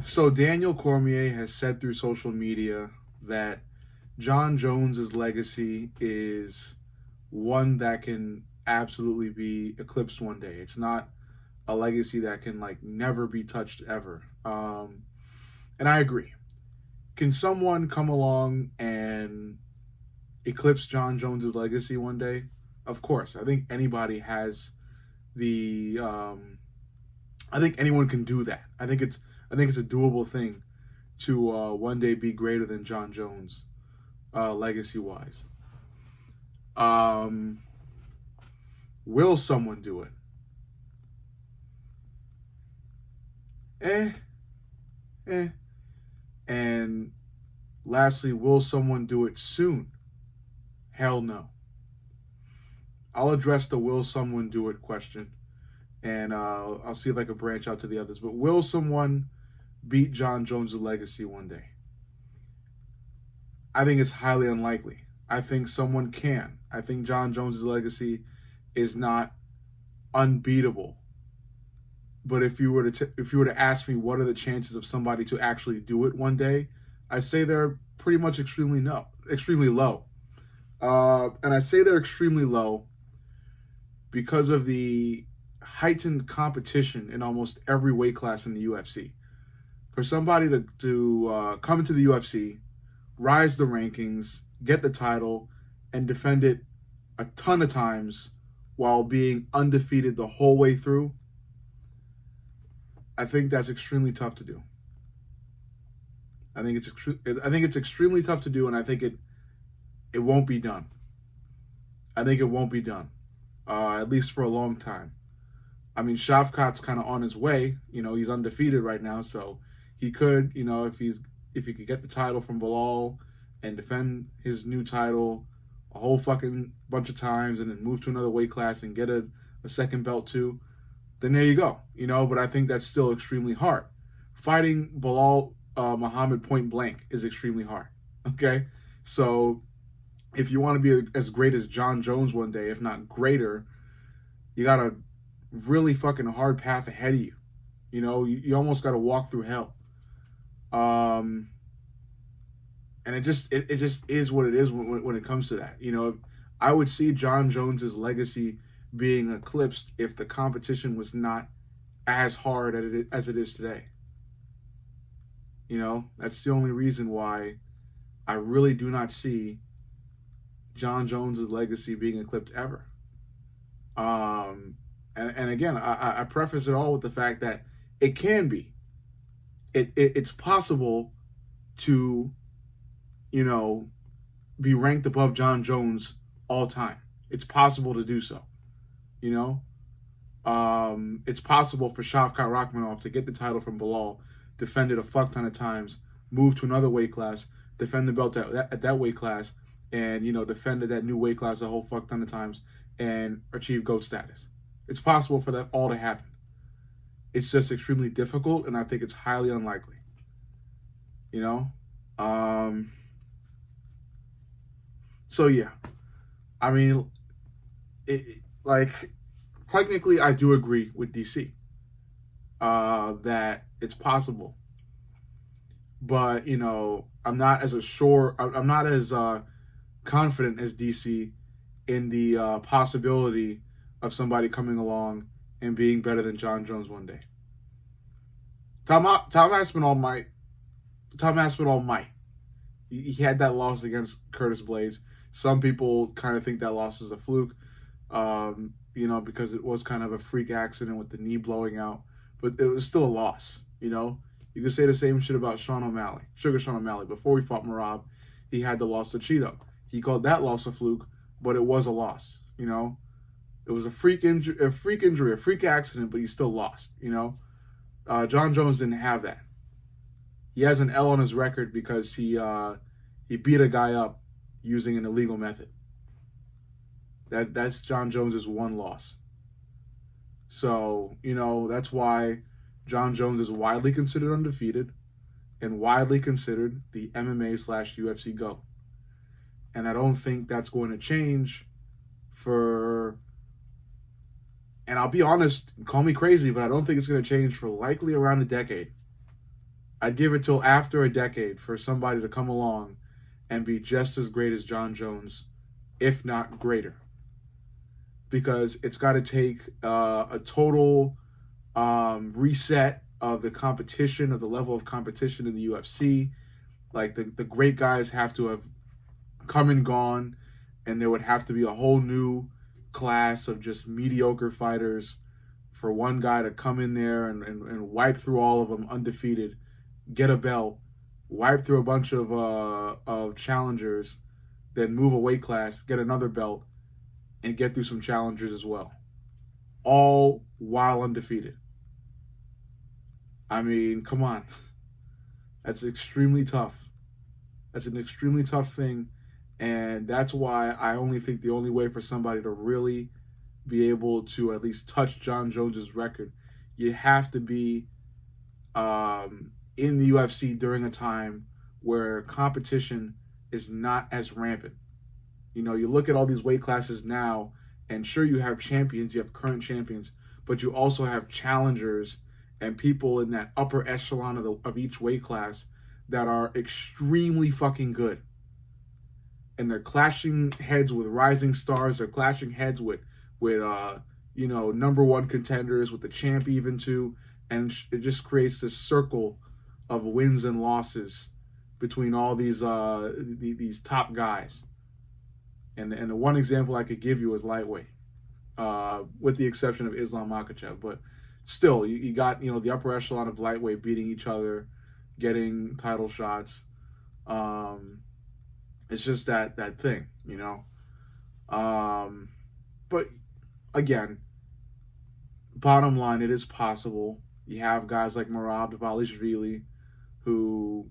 So Daniel Cormier has said through social media that John Jones's legacy is one that can absolutely be eclipsed one day. It's not a legacy that can like never be touched ever. And I agree. Can someone come along and eclipse John Jones's legacy one day? Of course. I think anybody has the. I think anyone can do that. I think it's a doable thing to one day be greater than John Jones, legacy wise. Um, will someone do it? Eh, eh. And lastly, will someone do it soon? Hell no. I'll address the will someone do it question, and I'll see if I can branch out to the others. But will someone beat John Jones' legacy one day? I think it's highly unlikely. I think someone can. I think John Jones' legacy is not unbeatable. But if you were to ask me what are the chances of somebody to actually do it one day, I say they're pretty much extremely low. And I say they're extremely low because of the heightened competition in almost every weight class in the UFC. For somebody to come into the UFC, rise the rankings, get the title, and defend it a ton of times while being undefeated the whole way through, I think that's extremely tough to do. I think it's extremely tough to do, and I think it won't be done. I think it won't be done, at least for a long time. I mean, Shavkat's kind of on his way. You know, he's undefeated right now, so he could, you know, if he could get the title from Bilal and defend his new title a whole fucking bunch of times, and then move to another weight class and get a second belt too, then there you go. You know, but I think that's still extremely hard. Fighting Bilal Muhammad point blank is extremely hard. Okay, so if you want to be as great as John Jones one day, if not greater, you got a really fucking hard path ahead of you. You know, you almost got to walk through hell. And it just is what it is when it comes to that. You know, I would see John Jones's legacy being eclipsed if the competition was not as hard as it is today. You know, that's the only reason why I really do not see John Jones's legacy being eclipsed ever. And again, I preface it all with the fact that it can be. It's possible to, you know, be ranked above John Jones all time. It's possible to do so. You know, it's possible for Shavkat Rakhmonov to get the title from Bilal, defend it a fuck ton of times, move to another weight class, defend the belt at that weight class, and, you know, defend at that new weight class a whole fuck ton of times and achieve GOAT status. It's possible for that all to happen. It's just extremely difficult, and I think it's highly unlikely. You know? So yeah. I mean, like, technically I do agree with DC that it's possible. But, you know, I'm not as confident as DC in the possibility of somebody coming along and being better than John Jones one day. Tom Aspinall might. He had that loss against Curtis Blades. Some people kind of think that loss is a fluke, you know, because it was kind of a freak accident with the knee blowing out. But it was still a loss, you know. You could say the same shit about Sean O'Malley, Sugar Sean O'Malley. Before he fought Merab, he had the loss to Cheeto. He called that loss a fluke, but it was a loss, you know. It was a freak injury, a freak accident, but he still lost, you know. John Jones didn't have that. He has an L on his record because he beat a guy up using an illegal method. That's John Jones's one loss. So, you know, that's why John Jones is widely considered undefeated and widely considered the MMA/UFC GOAT. And I don't think that's going to change and I'll be honest, call me crazy, but I don't think it's going to change for likely around a decade. I'd give it till after a decade for somebody to come along and be just as great as John Jones, if not greater. Because it's got to take a total reset of the competition, of the level of competition in the UFC. Like the great guys have to have come and gone, and there would have to be a whole new class of just mediocre fighters for one guy to come in there and wipe through all of them undefeated, get a belt, wipe through a bunch of challengers, then move a weight class, get another belt, and get through some challengers as well, all while undefeated. I mean, come on. That's extremely tough. That's an extremely tough thing, and that's why I only think the only way for somebody to really be able to at least touch John Jones's record, you have to be in the UFC during a time where competition is not as rampant. You know, you look at all these weight classes now, and sure, you have champions, you have current champions, but you also have challengers and people in that upper echelon of each weight class that are extremely fucking good. And they're clashing heads with rising stars. They're clashing heads with number one contenders, with the champ even too. And it just creates this circle of wins and losses between all these top guys. And the one example I could give you is lightweight, with the exception of Islam Makhachev. But still, you got the upper echelon of lightweight beating each other, getting title shots. It's just that thing, But again, bottom line, it is possible. You have guys like Merab Dvalishvili who,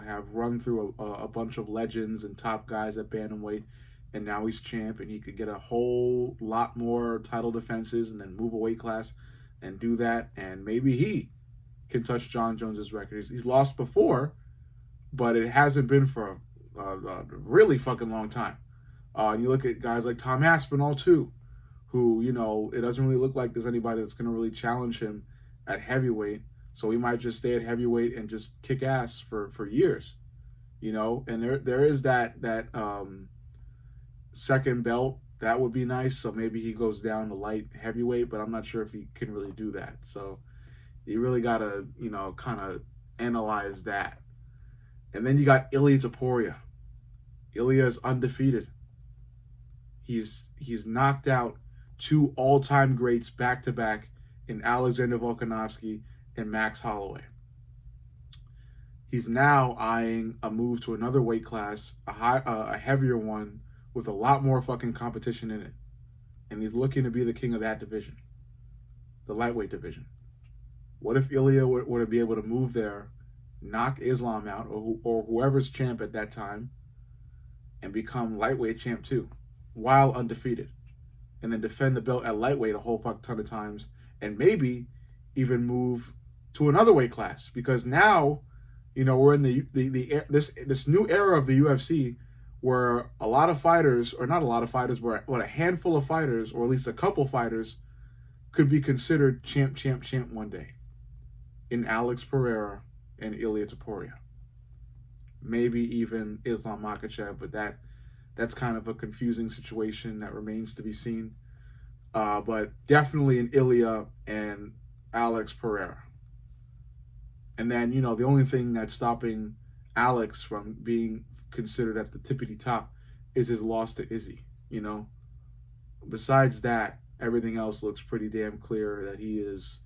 have run through a bunch of legends and top guys at bantamweight, and now he's champ, and he could get a whole lot more title defenses and then move a weight class and do that, and maybe he can touch John Jones's record. He's lost before, but it hasn't been for a really fucking long time. You look at guys like Tom Aspinall too, who, it doesn't really look like there's anybody that's going to really challenge him at heavyweight. So he might just stay at heavyweight and just kick ass for years, And there is that second belt. That would be nice. So maybe he goes down to light heavyweight, but I'm not sure if he can really do that. So you really got to, kind of analyze that. And then you got Ilia Topuria. Ilia is undefeated. He's knocked out two all-time greats back-to-back in Alexander Volkanovski and Max Holloway. He's now eyeing a move to another weight class, a heavier one with a lot more fucking competition in it. And he's looking to be the king of that division, the lightweight division. What if Ilia were to be able to move there, knock Islam out, or whoever's champ at that time, and become lightweight champ too, while undefeated, and then defend the belt at lightweight a whole fuck ton of times, and maybe even move to another weight class, because now, we're in this new era of the UFC where a lot of fighters, or not a lot of fighters, but a handful of fighters, or at least a couple fighters, could be considered champ one day, in Alex Pereira and Ilia Topuria. Maybe even Islam Makhachev, but that's kind of a confusing situation that remains to be seen. But definitely an Ilia and Alex Pereira. And then, the only thing that's stopping Alex from being considered at the tippity top is his loss to Izzy, Besides that, everything else looks pretty damn clear that he is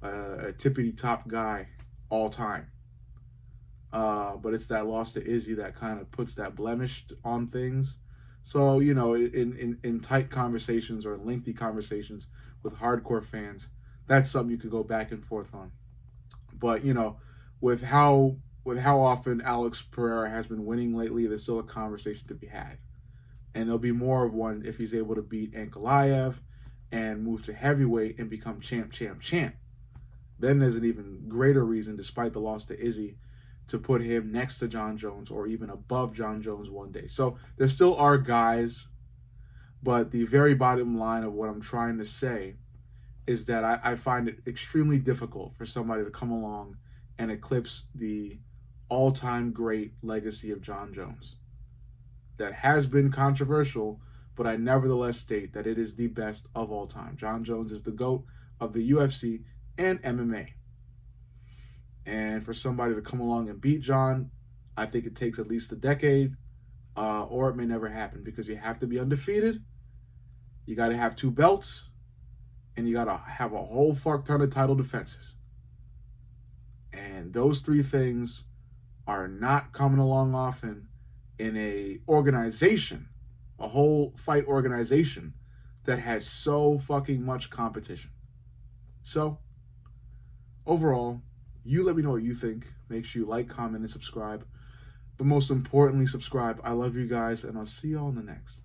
a tippity top guy all time. But it's that loss to Izzy that kind of puts that blemish on things. So, in tight conversations or lengthy conversations with hardcore fans, that's something you could go back and forth on. But, with how often Alex Pereira has been winning lately, there's still a conversation to be had. And there'll be more of one if he's able to beat Ankalaev and move to heavyweight and become champ. Then there's an even greater reason, despite the loss to Izzy, to put him next to John Jones or even above John Jones one day. So there still are guys, but the very bottom line of what I'm trying to say is that I find it extremely difficult for somebody to come along and eclipse the all-time great legacy of John Jones. That has been controversial, but I nevertheless state that it is the best of all time. John Jones is the GOAT of the UFC and MMA. And for somebody to come along and beat John, I think it takes at least a decade, or it may never happen, because you have to be undefeated, you got to have 2 belts, and you got to have a whole fuck ton of title defenses. And those 3 things are not coming along often in a organization, a whole fight organization that has so fucking much competition. So, overall, you let me know what you think. Make sure you like, comment, and subscribe. But most importantly, subscribe. I love you guys, and I'll see you all in the next.